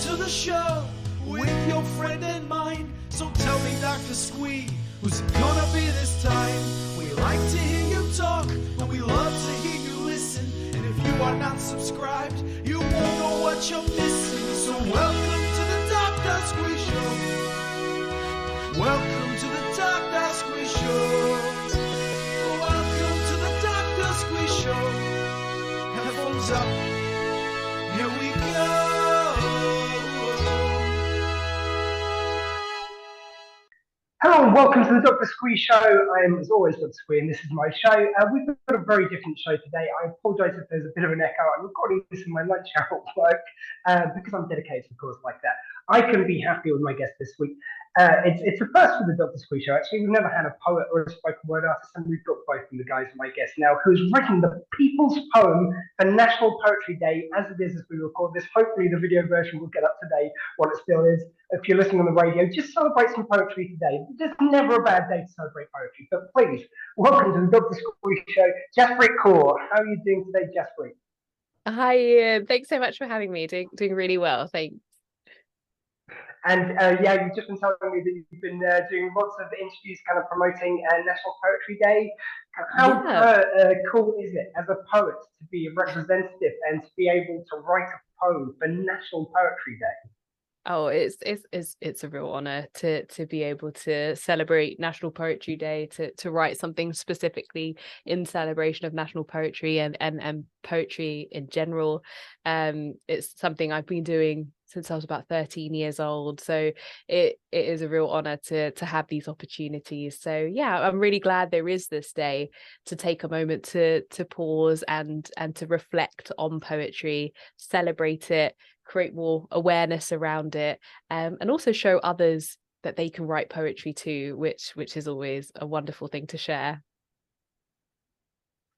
to the show with your friend and mine. So tell me, Dr. Squee, who's it gonna be this time? We like to hear you talk, and we love to hear you listen. And if you are not subscribed, you won't know what you're missing. So welcome to the Dr. Squee Show. Welcome to the Dr. Squee Show. Welcome to the Dr. Squee Show. Headphones up. Here we go. Hello and welcome to the Dr. Squee Show. I am, as always, Dr. Squee, and this is my show. We've got a very different show today. I apologise if there's a bit of an echo. I'm recording this in my lunch hour at work because I'm dedicated, of course, like that. I couldn't be happier with my guest this week. It's the first for the Dr. Squee Show. Actually, we've never had a poet or a spoken word artist, and we've got both of the guys, my guests now, who's written the People's Poem for National Poetry Day, as it is as we record this. Hopefully the video version will get up today, while it still is. If you're listening on the radio, just celebrate some poetry today. There's never a bad day to celebrate poetry, but please, welcome to the Dr. Squee Show. Jaspreet Kaur, how are you doing today, Jaspreet? Hi, Ian. Thanks so much for having me. Doing really well, thanks. And yeah, you've just been telling me that you've been doing lots of interviews kind of promoting National Poetry Day. How cool is it as a poet to be a representative and to be able to write a poem for National Poetry Day? Oh, it's a real honor to be able to celebrate National Poetry Day, to write something specifically in celebration of national poetry and poetry in general. It's something I've been doing since I was about 13 years old. So it is a real honor to have these opportunities. So yeah, I'm really glad there is this day to take a moment to pause and to reflect on poetry, celebrate it, create more awareness around it, and also show others that they can write poetry too, which is always a wonderful thing to share.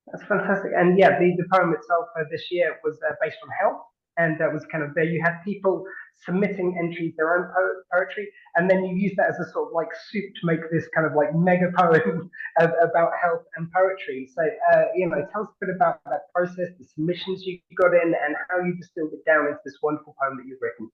That's fantastic. And yeah, the poem itself this year was based on health, and that was kind of there. You had people submitting entries, their own poetry, and then you use that as a sort of like soup to make this kind of like mega poem about health and poetry. So, tell us a bit about that process, the submissions you got in, and how you distilled it down into this wonderful poem that you've written.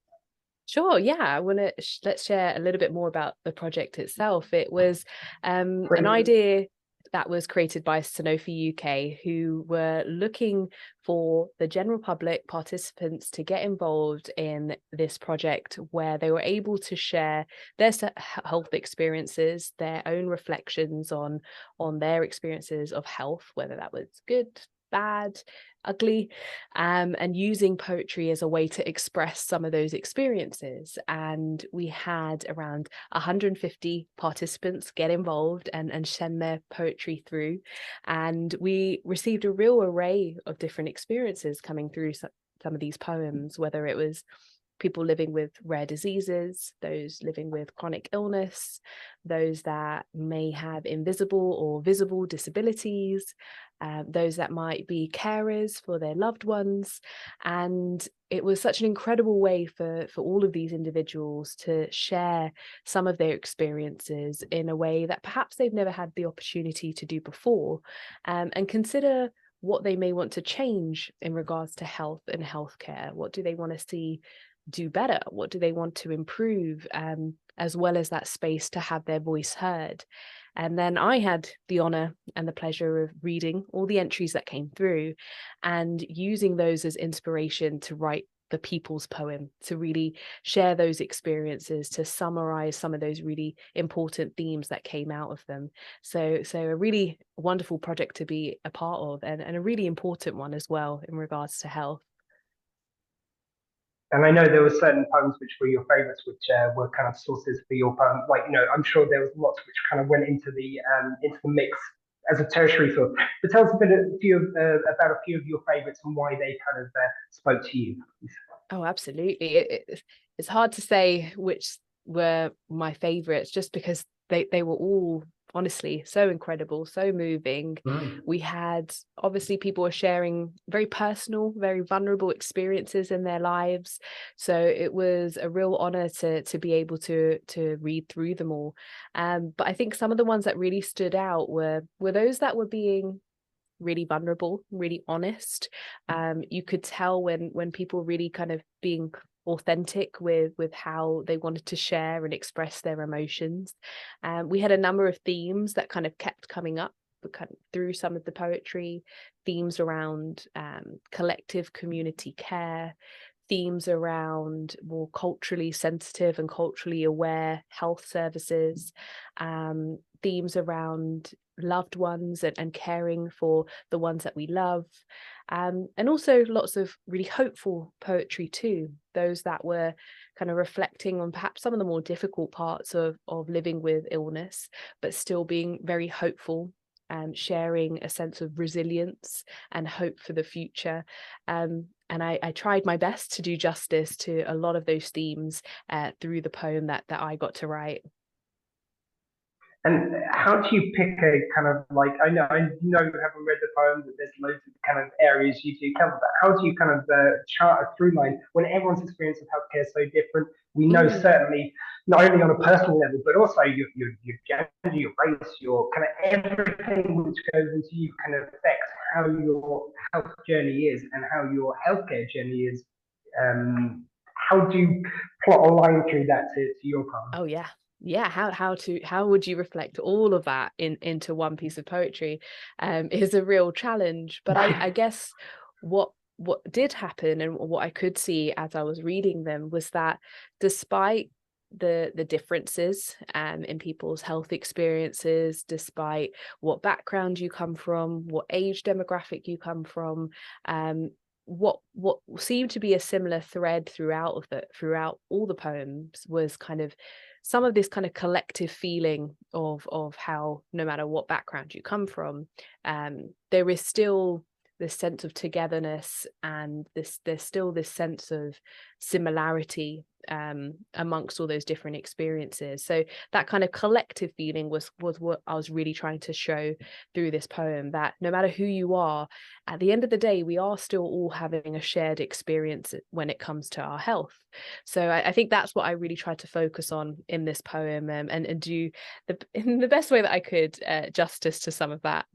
Sure, yeah, I want to let's share a little bit more about the project itself. It was an idea that was created by Sanofi UK, who were looking for the general public participants to get involved in this project, where they were able to share their health experiences, their own reflections on their experiences of health, whether that was good, bad, ugly, and using poetry as a way to express some of those experiences. And we had around 150 participants get involved and send their poetry through, and we received a real array of different experiences coming through some of these poems, whether it was people living with rare diseases, those living with chronic illness, those that may have invisible or visible disabilities, those that might be carers for their loved ones. And it was such an incredible way for all of these individuals to share some of their experiences in a way that perhaps they've never had the opportunity to do before, and consider what they may want to change in regards to health and healthcare. What do they want to see do better? What do they want to improve, as well as that space to have their voice heard? And then I had the honor and the pleasure of reading all the entries that came through and using those as inspiration to write the People's Poem, to really share those experiences, to summarize some of those really important themes that came out of them. So a really wonderful project to be a part of, and a really important one as well in regards to health. And I know there were certain poems which were your favorites, which were kind of sources for your poem. Like, I'm sure there was lots which kind of went into the mix as a tertiary source. But tell us about a few of your favorites and why they kind of spoke to you. Oh, absolutely. It's hard to say which were my favorites, just because they were all honestly so incredible, so moving. We had, obviously, people were sharing very personal, very vulnerable experiences in their lives, so it was a real honor to be able to read through them all. But I think some of the ones that really stood out were those that were being really vulnerable, really honest. You could tell when people really kind of being authentic with how they wanted to share and express their emotions. We had a number of themes that kind of kept coming up through some of the poetry, themes around collective community care, themes around more culturally sensitive and culturally aware health services, themes around loved ones and caring for the ones that we love, and also lots of really hopeful poetry too, those that were kind of reflecting on perhaps some of the more difficult parts of living with illness, but still being very hopeful, sharing a sense of resilience and hope for the future. And I tried my best to do justice to a lot of those themes through the poem that I got to write. And how do you pick a kind of like, I know you haven't read the poem, that there's loads of kind of areas you do cover, but how do you kind of chart a through line when everyone's experience of healthcare is so different? We know certainly not only on a personal level, but also your gender, your race, your kind of everything which goes into you kind of affects how your health journey is and how your healthcare journey is. How do you plot a line through that to your poem? Oh yeah, how would you reflect all of that into one piece of poetry is a real challenge. But I guess what did happen and what I could see as I was reading them was that despite the differences in people's health experiences, despite what background you come from, what age demographic you come from, what seemed to be a similar thread throughout all the poems was kind of some of this kind of collective feeling of how no matter what background you come from, there is still this sense of togetherness, and there's still this sense of similarity amongst all those different experiences. So that kind of collective feeling was what I was really trying to show through this poem, that no matter who you are, at the end of the day, we are still all having a shared experience when it comes to our health. So I think that's what I really tried to focus on in this poem, and do in the best way that I could justice to some of that.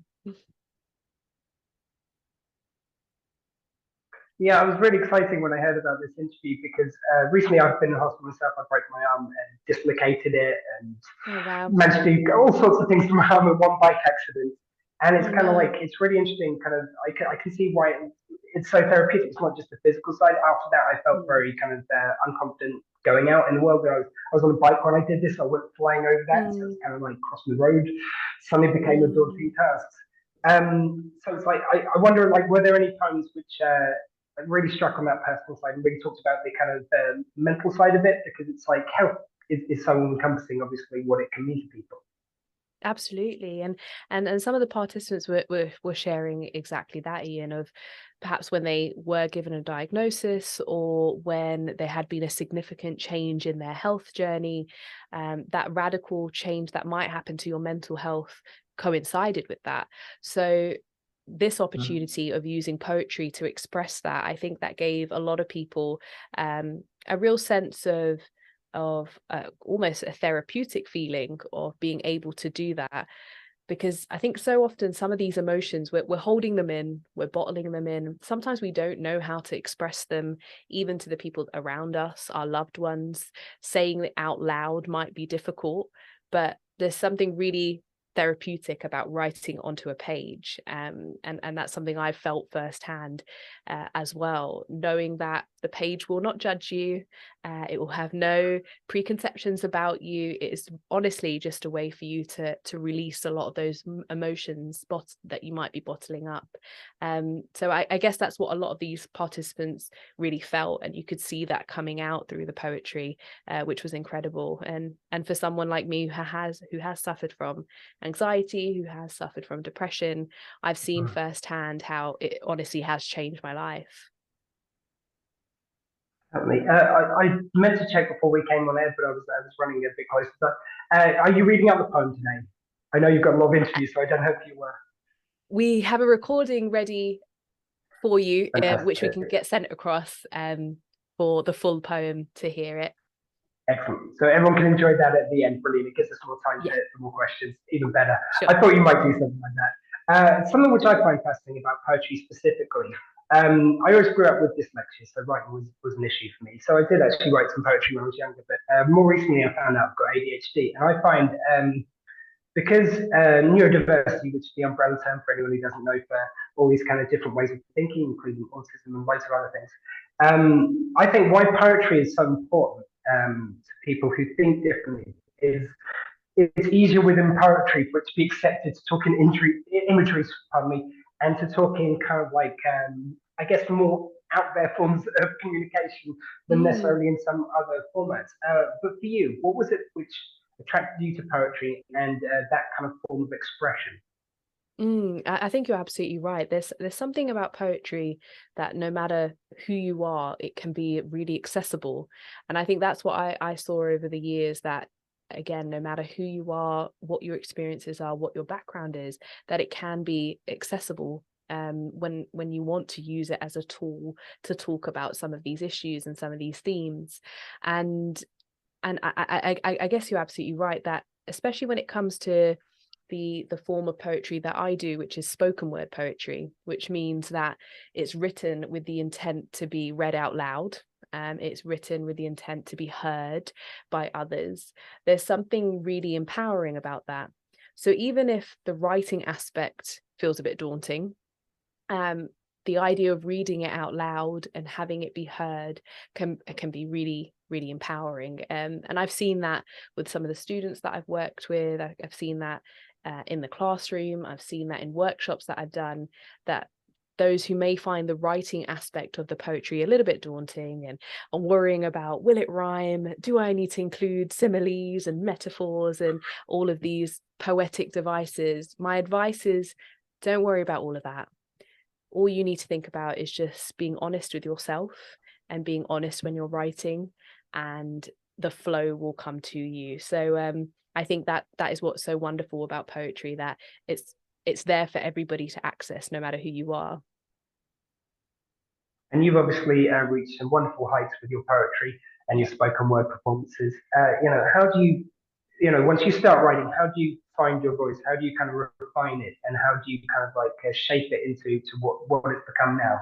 Yeah, it was really exciting when I heard about this interview because recently I've been in hospital myself. I broke my arm and dislocated it and managed to do all sorts of things to my arm in one bike accident. And it's kind of like, it's really interesting. Kind of, I can see why it's so therapeutic. It's not just the physical side. After that, I felt very kind of unconfident going out in the world. I was on a bike when I did this. I went flying over that. So it's kind of like crossing the road. Suddenly became a daunting task. So it's like, I wonder, like, were there any poems which really struck on that personal side and really talked about the kind of mental side of it, because it's like health is so encompassing, obviously, what it can mean to people. Absolutely. And some of the participants were sharing exactly that, Ian, of perhaps when they were given a diagnosis or when there had been a significant change in their health journey, that radical change that might happen to your mental health coincided with that. So this opportunity of using poetry to express that, I think that gave a lot of people a real sense of almost a therapeutic feeling of being able to do that. Because I think so often some of these emotions, we're holding them in, we're bottling them in. Sometimes we don't know how to express them, even to the people around us, our loved ones. Saying it out loud might be difficult, but there's something really therapeutic about writing onto a page, and that's something I felt firsthand as well, knowing that the page will not judge you, it will have no preconceptions about you. It is honestly just a way for you to release a lot of those emotions that you might be bottling up. So I guess that's what a lot of these participants really felt, and you could see that coming out through the poetry, which was incredible. And for someone like me who has suffered from anxiety, who has suffered from depression, I've seen firsthand how it honestly has changed my life. Certainly. I meant to check before we came on air, but I was running a bit close. But are you reading out the poem today? I know you've got a lot of interviews, so I don't know if you were. We have a recording ready for you, which we can get sent across for the full poem to hear it. Excellent. So everyone can enjoy that at the end. Brilliant. It gives us more time for more questions. Even better. Sure. I thought you might do something like that. Something which I find fascinating about poetry specifically I always grew up with dyslexia, so writing was an issue for me. So I did actually write some poetry when I was younger, but more recently I found out I've got ADHD, and I find because neurodiversity, which is the umbrella term for anyone who doesn't know, for all these kind of different ways of thinking, including autism and loads of other things, I think why poetry is so important to people who think differently is it's easier within poetry for it to be accepted to talk in imagery, pardon me, and to talk in kind of like, I guess, more out there forms of communication than necessarily in some other formats. But for you, what was it which attracted you to poetry and that kind of form of expression? I think you're absolutely right. There's something about poetry that no matter who you are, it can be really accessible. And I think that's what I saw over the years, that again, no matter who you are, what your experiences are, what your background is, that it can be accessible when you want to use it as a tool to talk about some of these issues and some of these themes. And I guess you're absolutely right that especially when it comes to the form of poetry that I do, which is spoken word poetry, which means that it's written with the intent to be read out loud. It's written with the intent to be heard by others. There's something really empowering about that. So even if the writing aspect feels a bit daunting, the idea of reading it out loud and having it be heard can be really empowering. And I've seen that with some of the students that I've worked with. I've seen that in the classroom. I've seen that in workshops that I've done, that those who may find the writing aspect of the poetry a little bit daunting and are worrying about, will it rhyme? Do I need to include similes and metaphors and all of these poetic devices? My advice is, don't worry about all of that. All you need to think about is just being honest with yourself and being honest when you're writing, and the flow will come to you. So I think that is what's so wonderful about poetry, that it's there for everybody to access, no matter who you are. And you've obviously reached some wonderful heights with your poetry and your spoken word performances. How do you, once you start writing, how do you find your voice? How do you kind of refine it, and how do you kind of like shape it into what it's become now?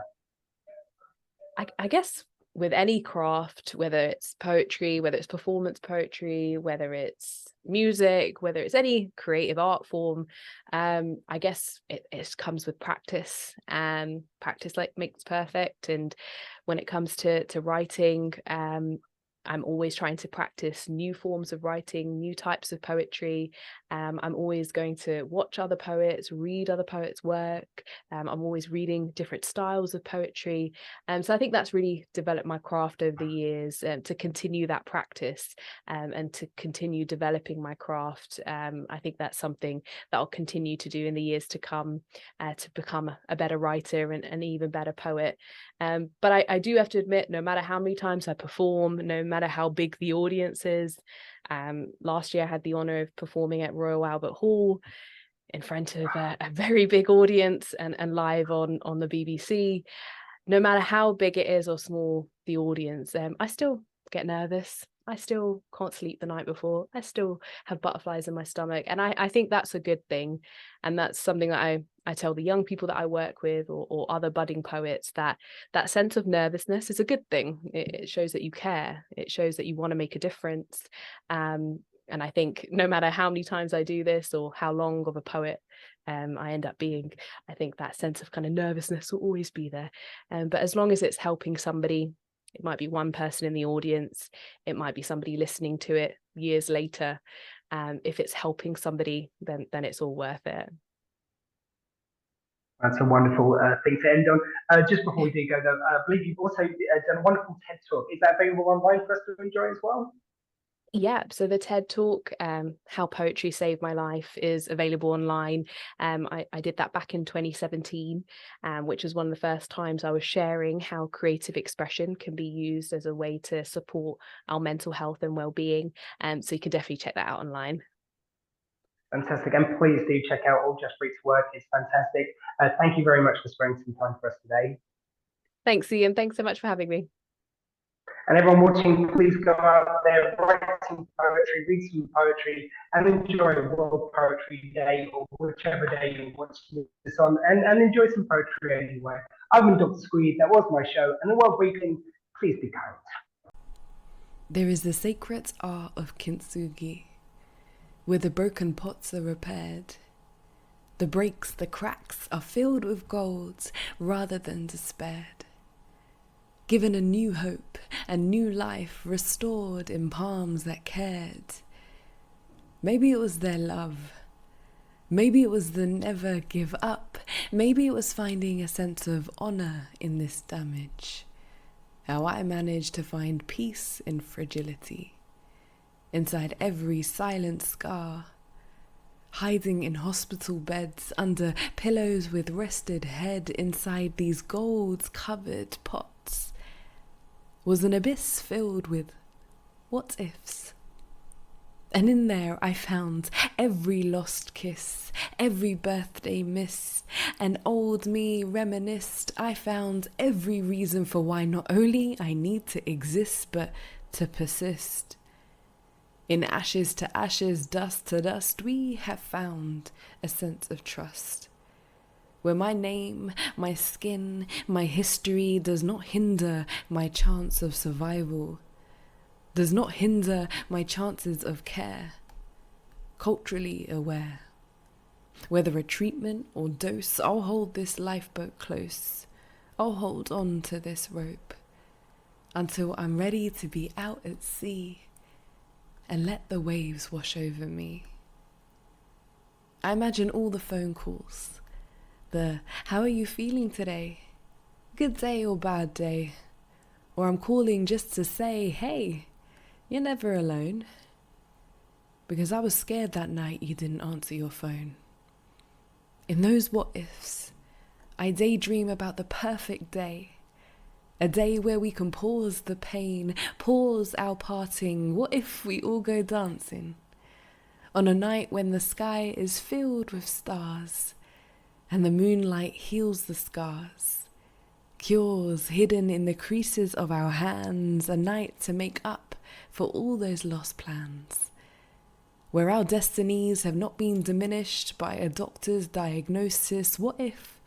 I guess with any craft, whether it's poetry, whether it's performance poetry, whether it's music, whether it's any creative art form, I guess it comes with practice. Practice like makes perfect. And when it comes to writing, I'm always trying to practice new forms of writing, new types of poetry. I'm always going to watch other poets, read other poets' work. I'm always reading different styles of poetry. So I think that's really developed my craft over the years, to continue that practice and to continue developing my craft. I think that's something that I'll continue to do in the years to come, to become a better writer and an even better poet. But I do have to admit, no matter how many times I perform, no matter how big the audience is, last year I had the honor of performing at Royal Albert Hall in front of a very big audience and live on the BBC. No matter how big it is or small the audience, I still get nervous. I still can't sleep the night before. I still have butterflies in my stomach. And I think that's a good thing. And that's something that I tell the young people that I work with, or other budding poets, that sense of nervousness is a good thing. It shows that you care. It shows that you want to make a difference. And I think no matter how many times I do this or how long of a poet I end up being, I think that sense of kind of nervousness will always be there. But as long as it's helping somebody, it might be one person in the audience, it might be somebody listening to it years later. If it's helping somebody, then it's all worth it. That's a wonderful thing to end on. Just before we do go, though, I believe you've also done a wonderful TED Talk. Is that available online for us to enjoy as well? Yeah, so the TED Talk, How Poetry Saved My Life, is available online. I did that back in 2017, which was one of the first times I was sharing how creative expression can be used as a way to support our mental health and well-being. So you can definitely check that out online. Fantastic. And please do check out all Jaspreet's work. It's fantastic. Thank you very much for spending some time for us today. Thanks, Ian. Thanks so much for having me. And everyone watching, please go out there, write some poetry, read some poetry, and enjoy World Poetry Day, or whichever day you're watching this on, and enjoy some poetry anyway. I've been Dr. Squee, that was my show, and the world briefing, please be kind. There is the sacred art of kintsugi, where the broken pots are repaired. The breaks, the cracks are filled with gold rather than despaired. Given a new hope and new life restored in palms that cared. Maybe it was their love. Maybe it was the never give up. Maybe it was finding a sense of honor in this damage. How I managed to find peace in fragility. Inside every silent scar. Hiding in hospital beds, under pillows with rested head, inside these gold-covered pots, was an abyss filled with what-ifs. And in there I found every lost kiss, every birthday miss, and old me reminisced. I found every reason for why not only I need to exist, but to persist. In ashes to ashes, dust to dust, we have found a sense of trust. Where my name, my skin, my history does not hinder my chance of survival, does not hinder my chances of care, culturally aware. Whether a treatment or dose, I'll hold this lifeboat close. I'll hold on to this rope until I'm ready to be out at sea and let the waves wash over me. I imagine all the phone calls, the "how are you feeling today? Good day or bad day?" Or I'm calling just to say, "Hey, you're never alone." Because I was scared that night you didn't answer your phone. In those what-ifs, I daydream about the perfect day. A day where we can pause the pain, pause our parting. What if we all go dancing? On a night when the sky is filled with stars and the moonlight heals the scars, cures hidden in the creases of our hands, a night to make up for all those lost plans. Where our destinies have not been diminished by a doctor's diagnosis, what if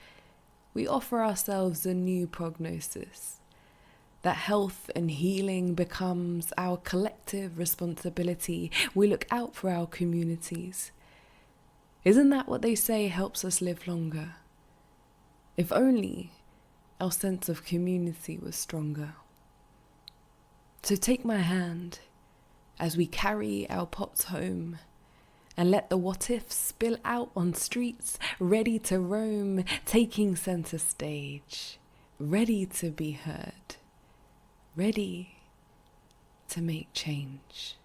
we offer ourselves a new prognosis? That health and healing becomes our collective responsibility. We look out for our communities. Isn't that what they say helps us live longer? If only our sense of community was stronger. So take my hand as we carry our pots home and let the what-ifs spill out on streets, ready to roam, taking center stage, ready to be heard. Ready to make change.